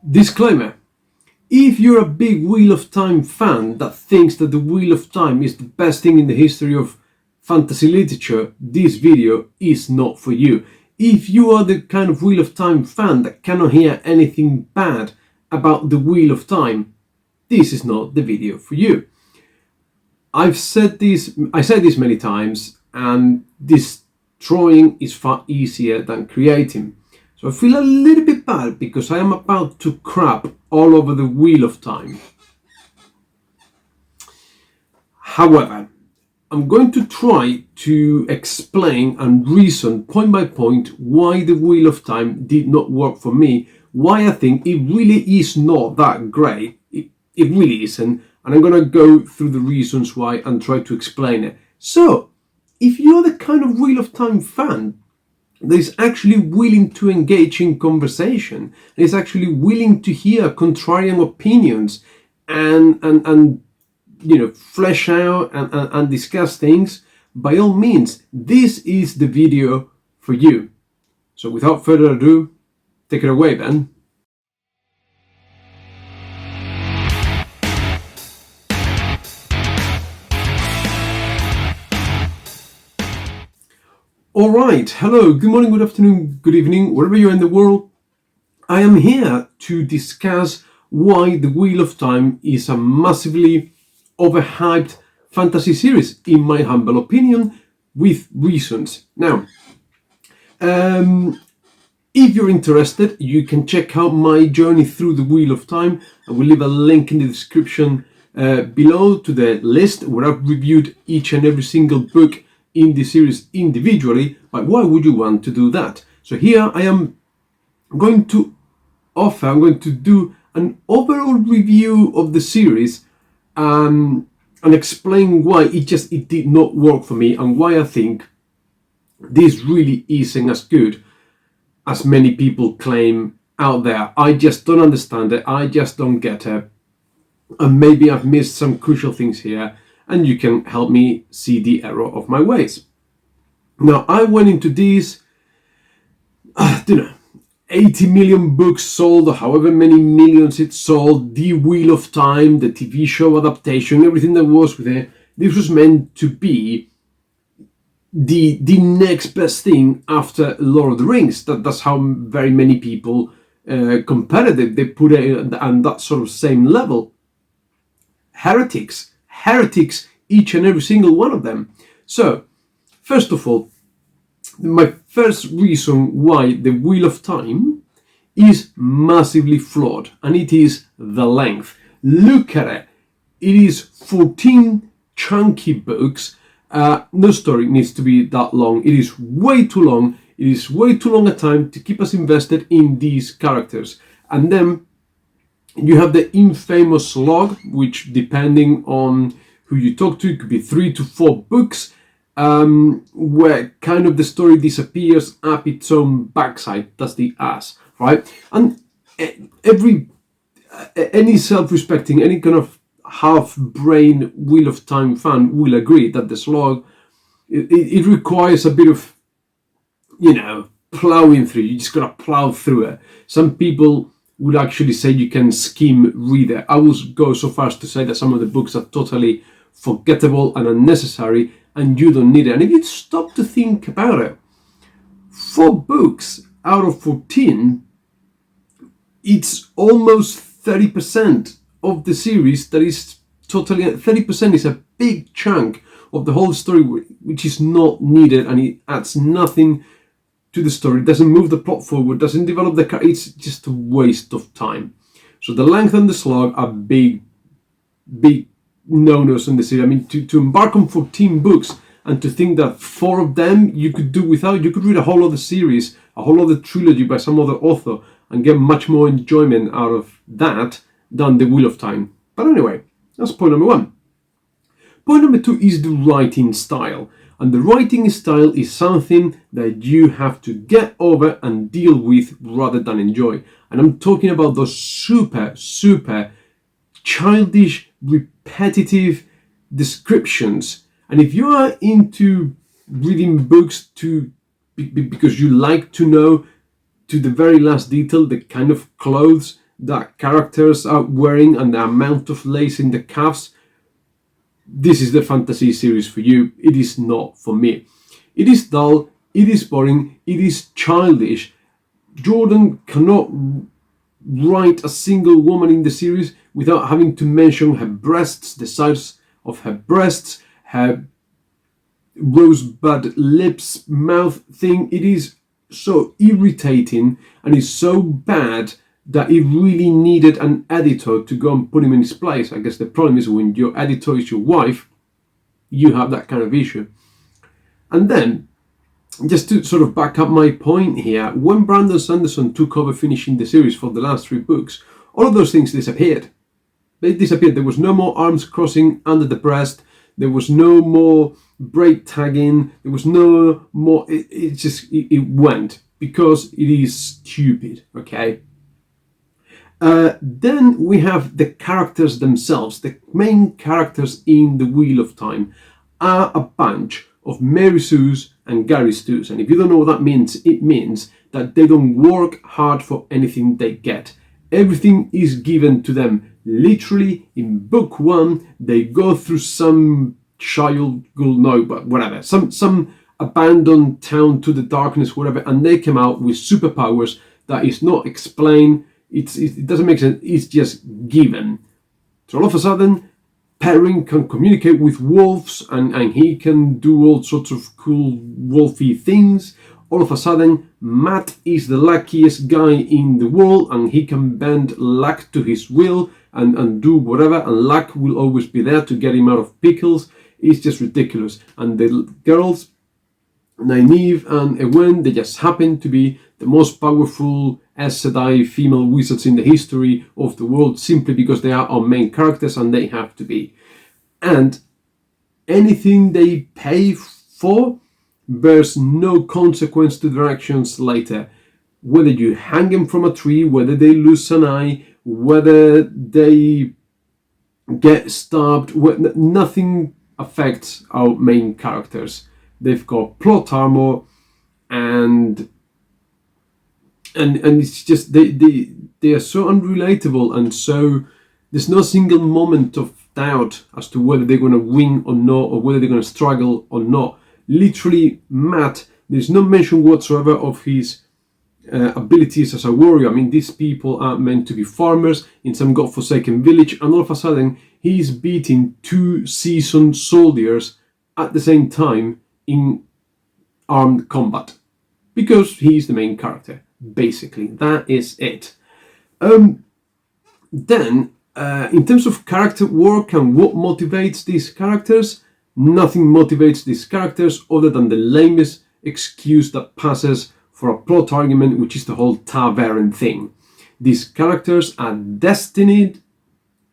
Disclaimer: if you're a big Wheel of Time fan that thinks that the Wheel of Time is the best thing in the history of fantasy literature, this video is not for you. If you are the kind of Wheel of Time fan that cannot hear anything bad about the Wheel of Time, this is not the video for you. I said this many times, and destroying is far easier than creating. So I feel a little bit bad because I am about to crap all over the Wheel of Time. However, I'm going to try to explain and reason point by point why the Wheel of Time did not work for me, why I think it really is not that great. It really isn't, and I'm going to go through the reasons why and try to explain it. So, if you're the kind of Wheel of Time fan that is actually willing to engage in conversation, and is actually willing to hear contrarian opinions and flesh out and discuss things, by all means, this is the video for you. So without further ado, take it away, Ben. All right, hello, good morning, good afternoon, good evening, wherever you're in the world. I am here to discuss why the Wheel of Time is a massively overhyped fantasy series, in my humble opinion, with reasons. Now, if you're interested, you can check out my journey through the Wheel of Time. I will leave a link in the description below to the list where I've reviewed each and every single book in the series individually. But why would you want to do that? So here I am going to do an overall review of the series and explain why it did not work for me, and why I think this really isn't as good as many people claim out there. I just don't understand it. I just don't get it. And maybe I've missed some crucial things here, and you can help me see the error of my ways. Now, I went into this, 80 million books sold, or however many millions it sold, the Wheel of Time, the TV show adaptation, everything that was with it. This was meant to be the next best thing after Lord of the Rings. That's how very many people compared it. They put it on that sort of same level. Heretics, each and every single one of them. So, first of all, my first reason why the Wheel of Time is massively flawed, and it is the length. Look at it. It is 14 chunky books. No story needs to be that long. It is way too long. It is way too long a time to keep us invested in these characters. And then you have the infamous Slog, which, depending on who you talk to, it could be 3 to 4 books, where kind of the story disappears up its own backside. That's the ass, right? And any self-respecting, any kind of half-brain Wheel of Time fan will agree that the Slog, it requires a bit of, plowing through. You just gotta plow through it. Some people would actually say you can skim read it. I would go so far as to say that some of the books are totally forgettable and unnecessary, and you don't need it. And if you stop to think about it, 4 books out of 14, it's almost 30% of the series that is totally, 30% is a big chunk of the whole story which is not needed, and it adds nothing to the story, doesn't move the plot forward, doesn't develop the character. It's just a waste of time. So the length and the Slog are big no-nos in the series. I mean, to embark on 14 books and to think that 4 of them you could do without, you could read a whole other series, a whole other trilogy by some other author, and get much more enjoyment out of that than the Wheel of Time. But anyway, that's point number 1. Point number 2 is the writing style. And the writing style is something that you have to get over and deal with rather than enjoy. And I'm talking about those super childish, repetitive descriptions. And if you are into reading books because you like to know to the very last detail the kind of clothes that characters are wearing and the amount of lace in the cuffs, this is the fantasy series for you. It is not for me. It is dull, it is boring, it is childish. Jordan cannot write a single woman in the series without having to mention her breasts, the size of her breasts, her rosebud lips, mouth thing. It is so irritating and is so bad that it really needed an editor to go and put him in his place. I guess the problem is when your editor is your wife, you have that kind of issue. And then, just to sort of back up my point here, when Brandon Sanderson took over finishing the series for the last 3 books, all of those things disappeared. They disappeared. There was no more arms crossing under the breast. There was no more braid tagging. There was no more. It went because it is stupid. Okay. Then we have the characters themselves. The main characters in the Wheel of Time are a bunch of Mary Sue's and Gary Stu's. And if you don't know what that means, it means that they don't work hard for anything they get. Everything is given to them. Literally, in book 1, they go through some some abandoned town to the darkness, whatever, and they come out with superpowers that is not explained. It doesn't make sense. It's just given. So all of a sudden, Perrin can communicate with wolves and he can do all sorts of cool wolfy things. All of a sudden, Matt is the luckiest guy in the world and he can bend luck to his will and do whatever, and luck will always be there to get him out of pickles. It's just ridiculous. And the girls, Nynaeve and Egwene, they just happen to be the most powerful Aes Sedai female wizards in the history of the world, simply because they are our main characters and they have to be. And anything they pay for bears no consequence to their actions later. Whether you hang them from a tree, whether they lose an eye, whether they get stabbed, nothing affects our main characters. They've got plot armor and it's just they are so unrelatable, and so there's no single moment of doubt as to whether they're going to win or not, or whether they're going to struggle or not. Literally, Matt, there's no mention whatsoever of his abilities as a warrior. I mean, these people are meant to be farmers in some godforsaken village, and all of a sudden he's beating 2 seasoned soldiers at the same time in armed combat because he's the main character. Basically, that is it. Then, in terms of character work and what motivates these characters, nothing motivates these characters other than the lamest excuse that passes for a plot argument, which is the whole tavern thing. These characters are destined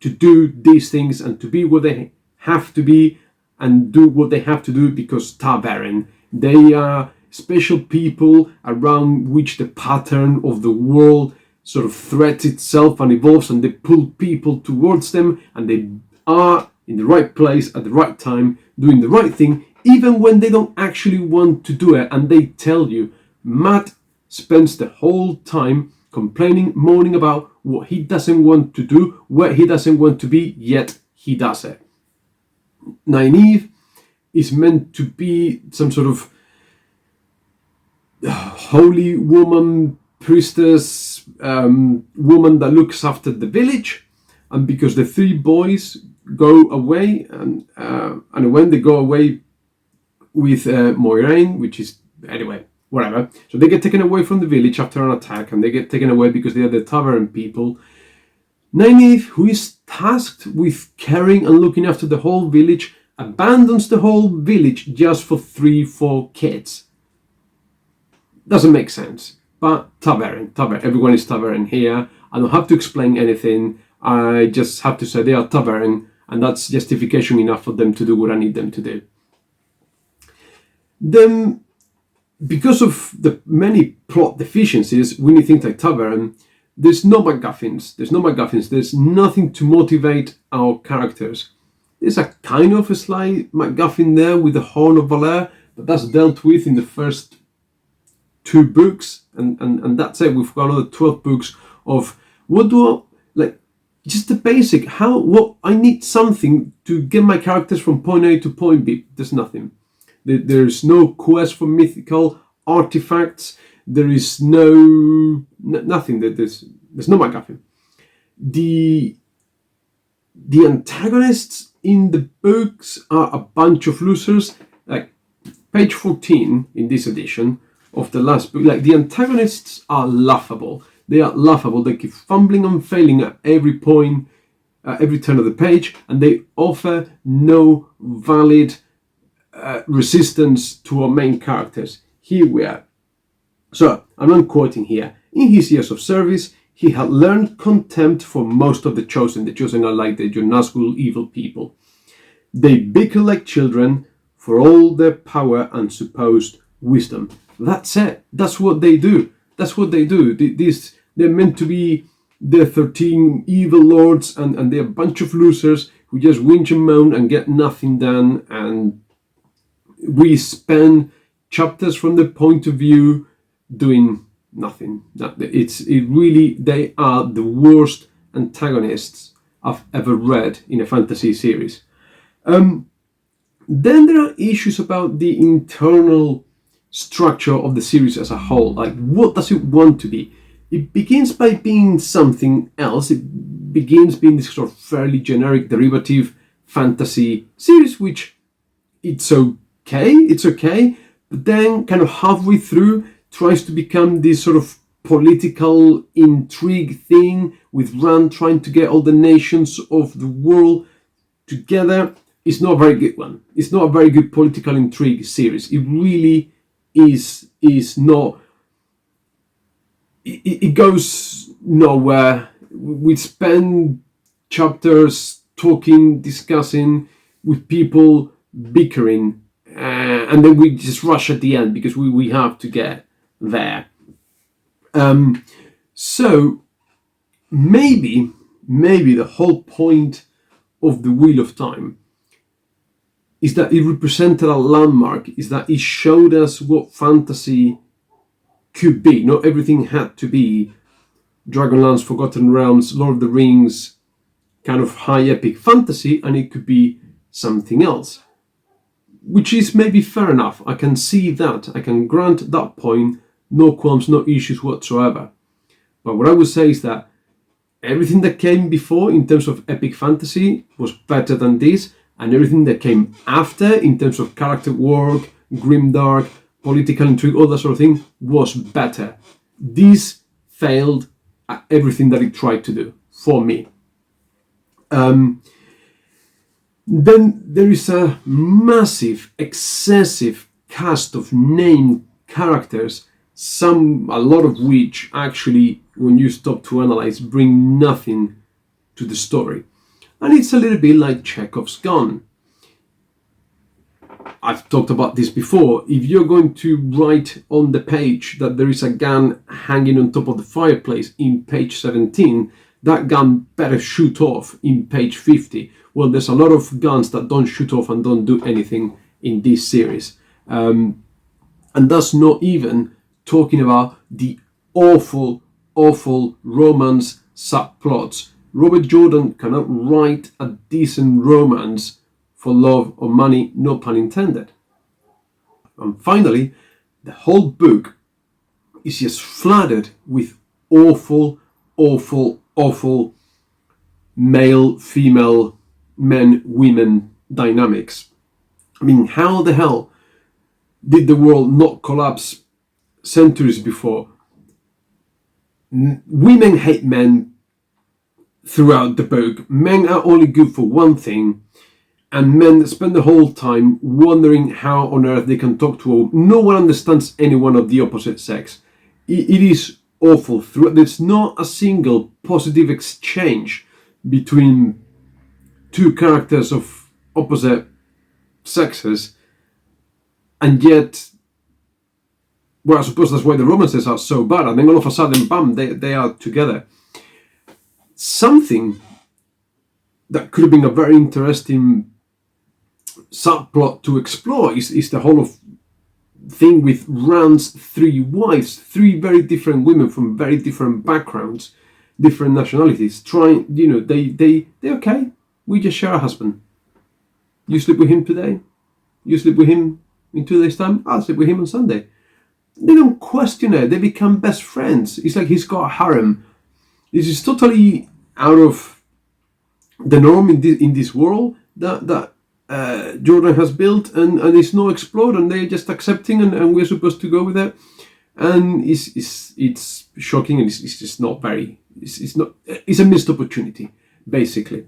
to do these things and to be what they have to be and do what they have to do because tavern. They are special people around which the pattern of the world sort of threads itself and evolves, and they pull people towards them, and they are in the right place at the right time, doing the right thing, even when they don't actually want to do it. And they tell you, Matt spends the whole time complaining, moaning about what he doesn't want to do, where he doesn't want to be, yet he does it. Nynaeve is meant to be some sort of holy woman, priestess, woman that looks after the village. And because the 3 boys go away, and when they go away with Moiraine, which is, anyway, whatever. So they get taken away from the village after an attack, and they get taken away because they are the tavern people. Nynaeve, who is tasked with caring and looking after the whole village, abandons the whole village just for 3-4 kids. Doesn't make sense. But tavern, everyone is tavern here. I don't have to explain anything. I just have to say they are tavern, and that's justification enough for them to do what I need them to do. Then, because of the many plot deficiencies, when you think like tavern, there's no MacGuffins. There's nothing to motivate our characters. There's a kind of a slight MacGuffin there with the Horn of Valere, but that's dealt with in the first 2 books, and that's it. We've got another 12 books of What do I like? Just the basic. What I need something to get my characters from point A to point B. There's nothing. There's no quest for mythical artifacts. There is nothing. There's no MacGuffin. The antagonists in the books are a bunch of losers. Like page 14 in this edition of the last book, like the antagonists are laughable. They are laughable. They keep fumbling and failing at every point, every turn of the page, and they offer no valid resistance to our main characters. Here we are. So, I'm not quoting here. In his years of service, he had learned contempt for most of the Chosen. The Chosen are like the Nazgul evil people. They bicker like children for all their power and supposed wisdom. That's it. That's what they do. That's what they do. They're meant to be the 13 evil lords, and they're a bunch of losers who just whinge and moan and get nothing done. And we spend chapters from the point of view doing nothing. They are the worst antagonists I've ever read in a fantasy series. Then there are issues about the internal structure of the series as a whole. Like, what does it want to be? It begins by being something else. It begins being this sort of fairly generic derivative fantasy series, which it's okay, but then kind of halfway through tries to become this sort of political intrigue thing with Rand trying to get all the nations of the world together. It's not a very good one. It's not a very good political intrigue series. It really is not. It goes nowhere. We spend chapters talking, discussing with people, bickering, and then we just rush at the end because we have to get there. So maybe the whole point of the Wheel of Time is that it represented a landmark, is that it showed us what fantasy could be. Not everything had to be Dragonlance, Forgotten Realms, Lord of the Rings, kind of high epic fantasy, and it could be something else. Which is maybe fair enough. I can see that. I can grant that point. No qualms, no issues whatsoever. But what I would say is that everything that came before in terms of epic fantasy was better than this, and everything that came after in terms of character work, grimdark, political intrigue, all that sort of thing was better. This failed at everything that it tried to do, for me. Then there is a massive, excessive cast of named characters, a lot of which actually, when you stop to analyze, bring nothing to the story. And it's a little bit like Chekhov's gun. I've talked about this before. If you're going to write on the page that there is a gun hanging on top of the fireplace in page 17, that gun better shoot off in page 50. Well, there's a lot of guns that don't shoot off and don't do anything in this series. And that's not even talking about the awful romance subplots. Robert Jordan cannot write a decent romance for love or money, no pun intended. And finally, the whole book is just flooded with awful male, female, men, women dynamics. I mean, how the hell did the world not collapse centuries before? Women hate men throughout the book. Men are only good for one thing, and men spend the whole time wondering how on earth they can talk to a woman. No one understands anyone of the opposite sex. It is awful. There's not a single positive exchange between two characters of opposite sexes, and yet, well, I suppose that's why the romances are so bad, and then all of a sudden, bam, they are together. Something that could have been a very interesting subplot to explore is the whole of thing with Rand's three wives, three very different women from very different backgrounds, different nationalities, trying, they're okay. We just share a husband. You sleep with him today, you sleep with him in 2 days' time, I'll sleep with him on Sunday. They don't question it, they become best friends. It's like he's got a harem. This is totally out of the norm in this world that Jordan has built, and it's no explored, and they're just accepting, and we're supposed to go with it. And it's shocking, and it's just not very. It's a missed opportunity, basically.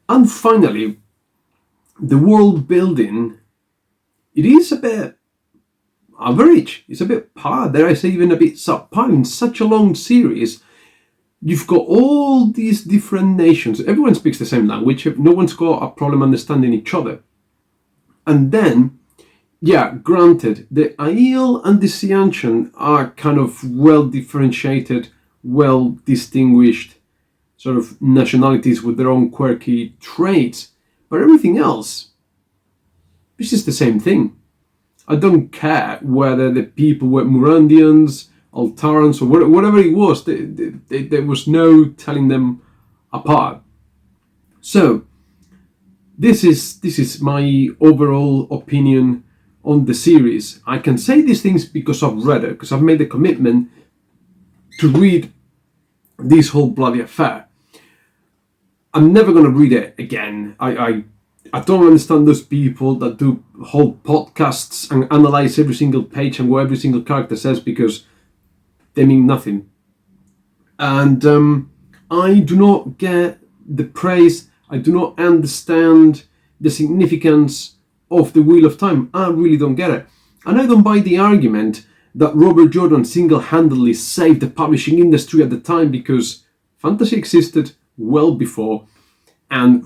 And finally, the world building, it is a bit average. It's a bit par, dare I say, even a bit subpar. In such a long series, you've got all these different nations. Everyone speaks the same language. No one's got a problem understanding each other. And then, yeah, granted, the Aiel and the Seanchan are kind of well differentiated, well distinguished sort of nationalities with their own quirky traits. But everything else, it's just the same thing. I don't care whether the people were Murandians, Altarans, or whatever it was. There was no telling them apart. So this is my overall opinion on the series. I can say these things because I've read it, because I've made the commitment to read this whole bloody affair. I'm never going to read it again. I don't understand those people that do whole podcasts and analyze every single page and what every single character says, because they mean nothing. And I do not get the praise. I do not understand the significance of the Wheel of Time. I really don't get it. And I don't buy the argument that Robert Jordan single-handedly saved the publishing industry at the time, because fantasy existed well before, and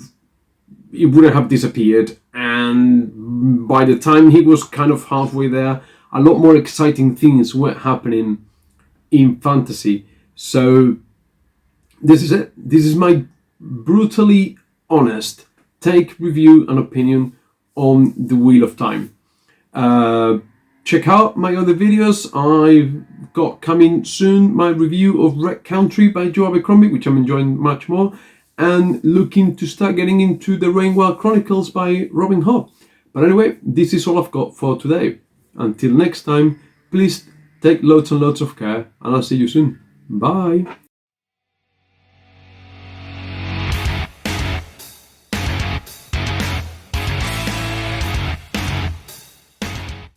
it wouldn't have disappeared. And by the time he was kind of halfway there, a lot more exciting things were happening in fantasy. So this is it. This is my brutally honest take, review, and opinion on the Wheel of Time. Check out my other videos. I've got coming soon my review of Red Country by Joe Abercrombie, which I'm enjoying much more, and looking to start getting into the Rainwell Chronicles by Robin Hobb. But anyway, this is all I've got for today. Until next time, please take loads and loads of care, and I'll see you soon. Bye.